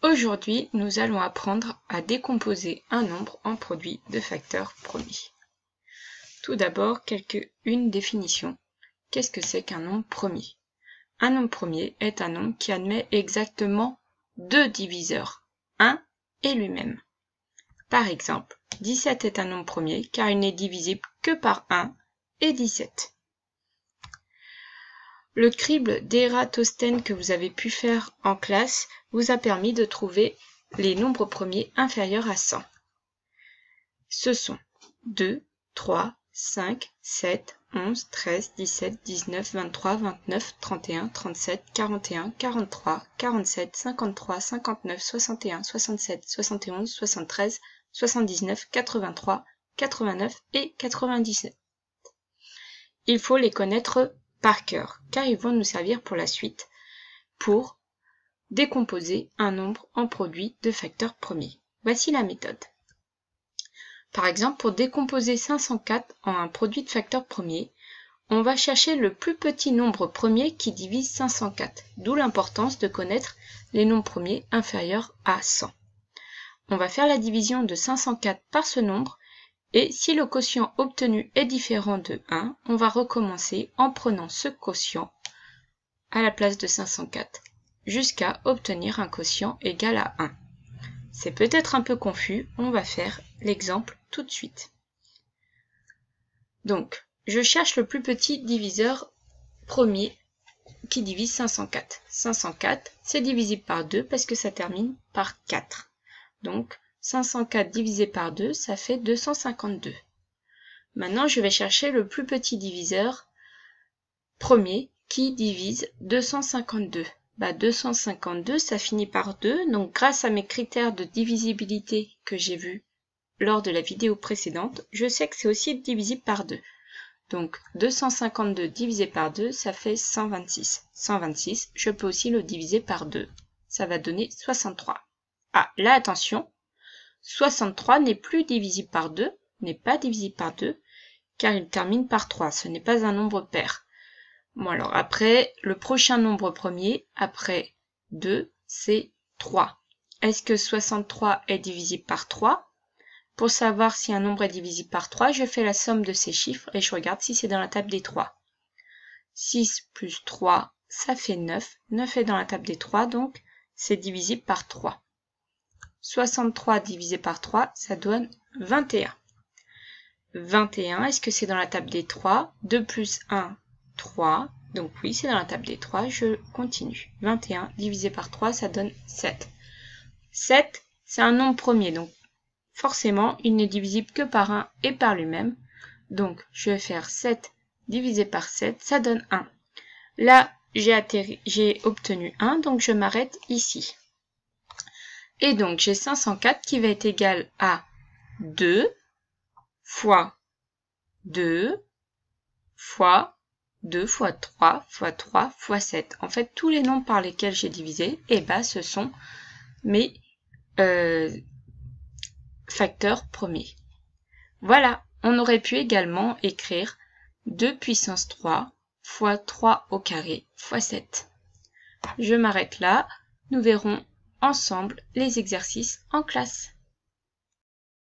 Aujourd'hui, nous allons apprendre à décomposer un nombre en produits de facteurs premiers. Tout d'abord, une définition. Qu'est-ce que c'est qu'un nombre premier? Un nombre premier est un nombre qui admet exactement deux diviseurs, 1 et lui-même. Par exemple, 17 est un nombre premier car il n'est divisible que par 1 et 17. Le crible d'Ératosthène que vous avez pu faire en classe vous a permis de trouver les nombres premiers inférieurs à 100. Ce sont 2, 3, 5, 7, 11, 13, 17, 19, 23, 29, 31, 37, 41, 43, 47, 53, 59, 61, 67, 71, 73, 79, 83, 89 et 97. Il faut les connaître par cœur, car ils vont nous servir pour la suite, pour décomposer un nombre en produits de facteurs premiers. Voici la méthode. Par exemple, pour décomposer 504 en un produit de facteurs premiers, on va chercher le plus petit nombre premier qui divise 504, d'où l'importance de connaître les nombres premiers inférieurs à 100. On va faire la division de 504 par ce nombre, et si le quotient obtenu est différent de 1, on va recommencer en prenant ce quotient à la place de 504, jusqu'à obtenir un quotient égal à 1. C'est peut-être un peu confus, on va faire l'exemple tout de suite. Donc, je cherche le plus petit diviseur premier qui divise 504. 504, c'est divisible par 2 parce que ça termine par 4. Donc, 504 divisé par 2, ça fait 252. Maintenant, je vais chercher le plus petit diviseur premier qui divise 252. 252, ça finit par 2, donc grâce à mes critères de divisibilité que j'ai vus lors de la vidéo précédente, je sais que c'est aussi divisible par 2. Donc 252 divisé par 2, ça fait 126. 126, je peux aussi le diviser par 2. Ça va donner 63. Ah, là attention, 63 n'est plus divisible par 2, n'est pas divisible par 2, car il termine par 3, ce n'est pas un nombre pair. Bon alors après, le prochain nombre premier, après 2, c'est 3. Est-ce que 63 est divisible par 3? Pour savoir si un nombre est divisible par 3, je fais la somme de ces chiffres et je regarde si c'est dans la table des 3. 6 plus 3, ça fait 9. 9 est dans la table des 3, donc c'est divisible par 3. 63 divisé par 3, ça donne 21. 21, est-ce que c'est dans la table des 3? 2 plus 1, 3. Donc oui, c'est dans la table des 3. Je continue. 21 divisé par 3, ça donne 7. 7, c'est un nombre premier. Donc forcément, il n'est divisible que par 1 et par lui-même. Donc je vais faire 7 divisé par 7, ça donne 1. Là, j'ai obtenu 1, donc je m'arrête ici. Et donc j'ai 504 qui va être égal à 2 fois 2 fois 2 fois 3 fois 3 fois 7. En fait, tous les nombres par lesquels j'ai divisé, ce sont mes facteurs premiers. Voilà, on aurait pu également écrire 2 puissance 3 fois 3 au carré fois 7. Je m'arrête là, nous verrons ensemble les exercices en classe.